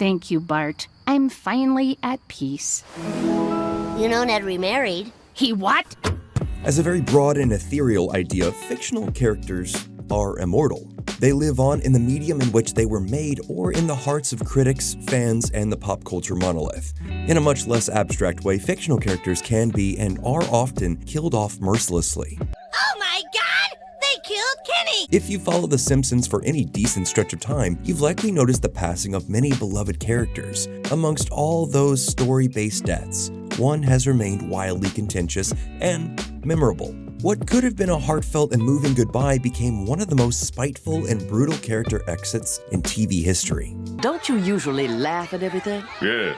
Thank you, Bart. I'm finally at peace. You know Ned remarried. He what? As a very broad and ethereal idea, fictional characters are immortal. They live on in the medium in which they were made or in the hearts of critics, fans, and the pop culture monolith. In a much less abstract way, fictional characters can be and are often killed off mercilessly. Oh my God! They killed Kenny! If you follow The Simpsons for any decent stretch of time, you've likely noticed the passing of many beloved characters. Amongst all those story-based deaths, one has remained wildly contentious and memorable. What could have been a heartfelt and moving goodbye became one of the most spiteful and brutal character exits in TV history. Don't you usually laugh at everything? Yeah.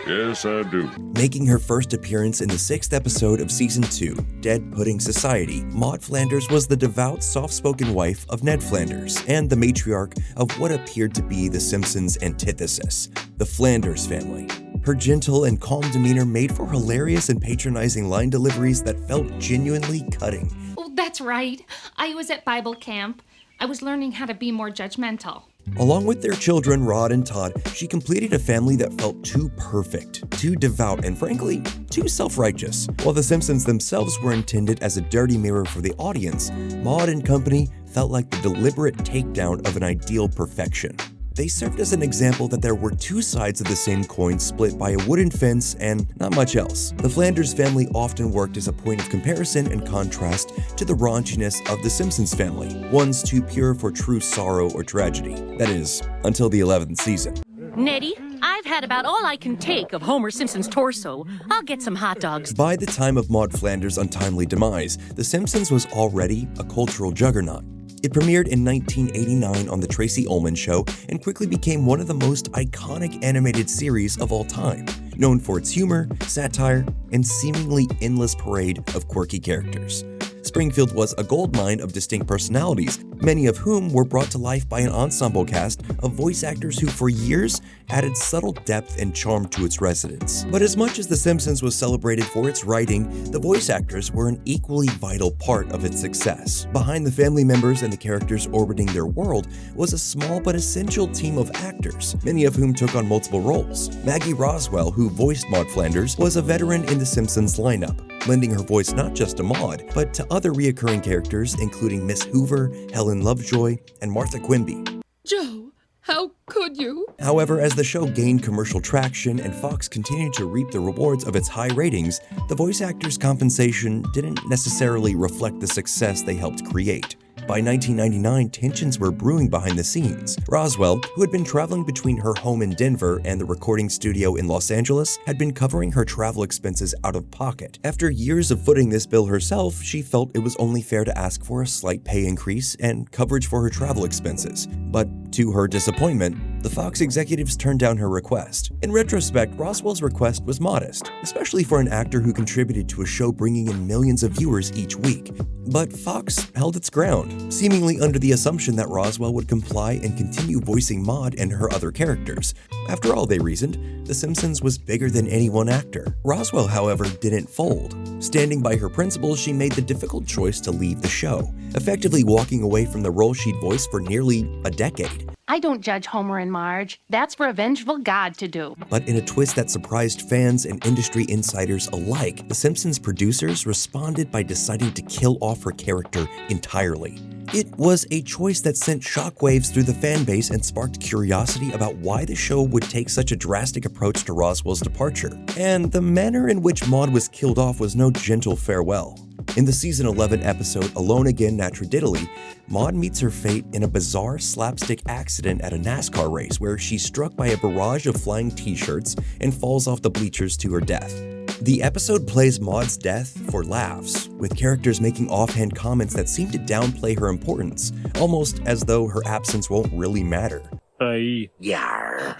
Yes, I do. Making her first appearance in the 6th episode of Season 2, Dead Pudding Society, Maude Flanders was the devout, soft-spoken wife of Ned Flanders and the matriarch of what appeared to be The Simpsons' antithesis, the Flanders family. Her gentle and calm demeanor made for hilarious and patronizing line deliveries that felt genuinely cutting. Oh, that's right. I was at Bible camp. I was learning how to be more judgmental. Along with their children, Rod and Todd, she completed a family that felt too perfect, too devout, and frankly, too self-righteous. While The Simpsons themselves were intended as a dirty mirror for the audience, Maude and company felt like the deliberate takedown of an ideal perfection. They served as an example that there were two sides of the same coin split by a wooden fence and not much else. The Flanders family often worked as a point of comparison and contrast to the raunchiness of the Simpsons family, one's too pure for true sorrow or tragedy. That is, until the 11th season. Nettie, I've had about all I can take of Homer Simpson's torso. I'll get some hot dogs. By the time of Maude Flanders' untimely demise, The Simpsons was already a cultural juggernaut. It premiered in 1989 on The Tracy Ullman Show and quickly became one of the most iconic animated series of all time, known for its humor, satire, and seemingly endless parade of quirky characters. Springfield was a goldmine of distinct personalities, many of whom were brought to life by an ensemble cast of voice actors who for years added subtle depth and charm to its residents. But as much as The Simpsons was celebrated for its writing, the voice actors were an equally vital part of its success. Behind the family members and the characters orbiting their world was a small but essential team of actors, many of whom took on multiple roles. Maggie Roswell, who voiced Maude Flanders, was a veteran in The Simpsons lineup, lending her voice not just to Maude, but to other recurring characters including Miss Hoover, Helen Lovejoy, and Martha Quimby. Joe, how could you? However, as the show gained commercial traction and Fox continued to reap the rewards of its high ratings, the voice actors' compensation didn't necessarily reflect the success they helped create. By 1999, tensions were brewing behind the scenes. Roswell, who had been traveling between her home in Denver and the recording studio in Los Angeles, had been covering her travel expenses out of pocket. After years of footing this bill herself, she felt it was only fair to ask for a slight pay increase and coverage for her travel expenses. But to her disappointment, the Fox executives turned down her request. In retrospect, Roswell's request was modest, especially for an actor who contributed to a show bringing in millions of viewers each week. But Fox held its ground, seemingly under the assumption that Roswell would comply and continue voicing Maude and her other characters. After all, they reasoned, The Simpsons was bigger than any one actor. Roswell, however, didn't fold. Standing by her principles, she made the difficult choice to leave the show, effectively walking away from the role she'd voiced for nearly a decade. I don't judge Homer and Marge. That's for a vengeful God to do. But in a twist that surprised fans and industry insiders alike, The Simpsons producers responded by deciding to kill off her character entirely. It was a choice that sent shockwaves through the fan base and sparked curiosity about why the show would take such a drastic approach to Roswell's departure. And the manner in which Maude was killed off was no gentle farewell. In the season 11 episode Alone Again Naturally, Maude meets her fate in a bizarre slapstick accident at a NASCAR race where she's struck by a barrage of flying t-shirts and falls off the bleachers to her death. The episode plays Maude's death for laughs, with characters making offhand comments that seem to downplay her importance, almost as though her absence won't really matter. Yarr.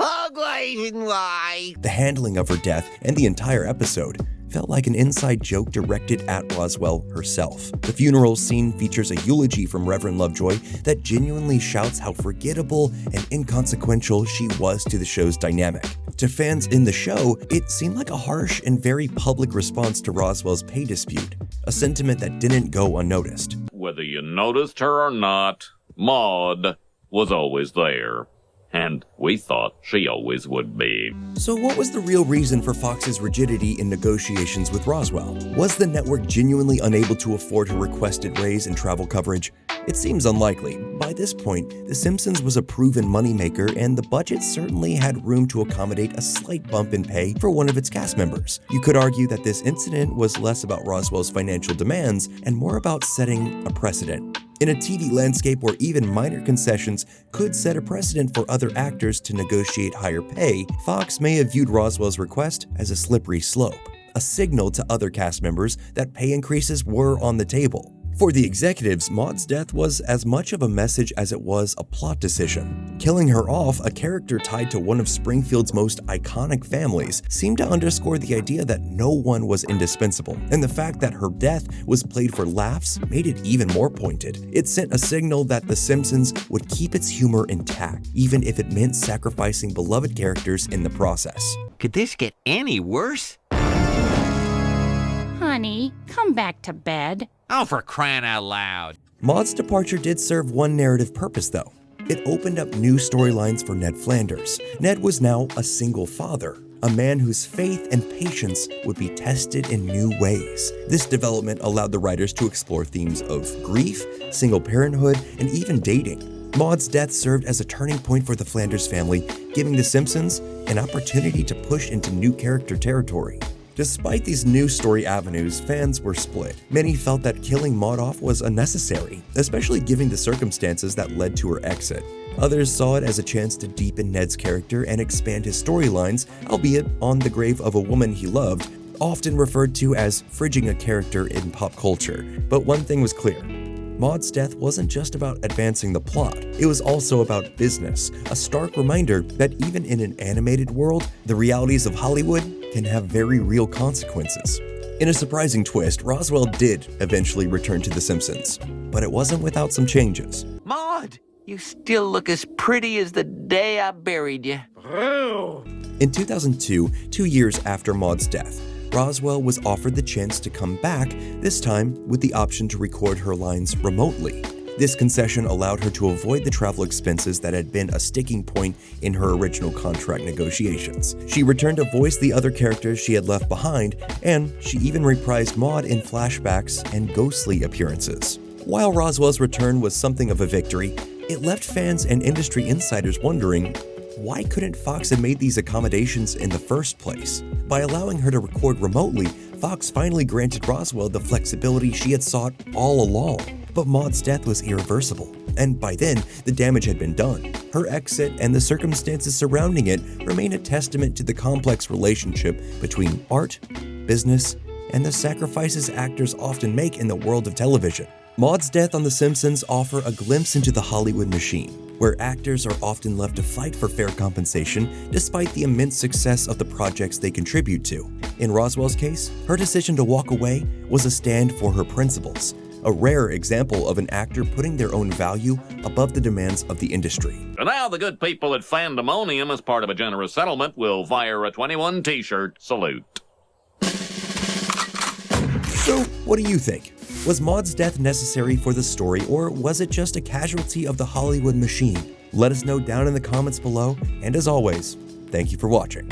The handling of her death and the entire episode felt like an inside joke directed at Roswell herself. The funeral scene features a eulogy from Reverend Lovejoy that genuinely shouts how forgettable and inconsequential she was to the show's dynamic. To fans in the show, it seemed like a harsh and very public response to Roswell's pay dispute, a sentiment that didn't go unnoticed. Whether you noticed her or not, Maude was always there. And we thought she always would be. So what was the real reason for Fox's rigidity in negotiations with Roswell? Was the network genuinely unable to afford her requested raise in travel coverage? It seems unlikely. By this point, The Simpsons was a proven moneymaker, and the budget certainly had room to accommodate a slight bump in pay for one of its cast members. You could argue that this incident was less about Roswell's financial demands and more about setting a precedent. In a TV landscape where even minor concessions could set a precedent for other actors to negotiate higher pay, Fox may have viewed Roswell's request as a slippery slope, a signal to other cast members that pay increases were on the table. For the executives, Maude's death was as much of a message as it was a plot decision. Killing her off, a character tied to one of Springfield's most iconic families, seemed to underscore the idea that no one was indispensable, and the fact that her death was played for laughs made it even more pointed. It sent a signal that The Simpsons would keep its humor intact, even if it meant sacrificing beloved characters in the process. Could this get any worse? Honey, come back to bed. Oh, for crying out loud. Maude's departure did serve one narrative purpose, though. It opened up new storylines for Ned Flanders. Ned was now a single father, a man whose faith and patience would be tested in new ways. This development allowed the writers to explore themes of grief, single parenthood, and even dating. Maude's death served as a turning point for the Flanders family, giving The Simpsons an opportunity to push into new character territory. Despite these new story avenues, fans were split. Many felt that killing Maude off was unnecessary, especially given the circumstances that led to her exit. Others saw it as a chance to deepen Ned's character and expand his storylines, albeit on the grave of a woman he loved, often referred to as fridging a character in pop culture. But one thing was clear. Maude's death wasn't just about advancing the plot, it was also about business, a stark reminder that even in an animated world, the realities of Hollywood can have very real consequences. In a surprising twist, Roswell did eventually return to The Simpsons, but it wasn't without some changes. Maude, you still look as pretty as the day I buried you. In 2002, 2 years after Maude's death, Roswell was offered the chance to come back, this time with the option to record her lines remotely. This concession allowed her to avoid the travel expenses that had been a sticking point in her original contract negotiations. She returned to voice the other characters she had left behind, and she even reprised Maude in flashbacks and ghostly appearances. While Roswell's return was something of a victory, it left fans and industry insiders wondering, why couldn't Fox have made these accommodations in the first place? By allowing her to record remotely, Fox finally granted Roswell the flexibility she had sought all along. But Maude's death was irreversible, and by then, the damage had been done. Her exit and the circumstances surrounding it remain a testament to the complex relationship between art, business, and the sacrifices actors often make in the world of television. Maude's death on The Simpsons offer a glimpse into the Hollywood machine, where actors are often left to fight for fair compensation despite the immense success of the projects they contribute to. In Roswell's case, her decision to walk away was a stand for her principles, a rare example of an actor putting their own value above the demands of the industry. And now the good people at Fandemonium, as part of a generous settlement, will fire a 21 t-shirt salute. So, what do you think? Was Maude's death necessary for the story, or was it just a casualty of the Hollywood machine? Let us know down in the comments below, and as always, thank you for watching.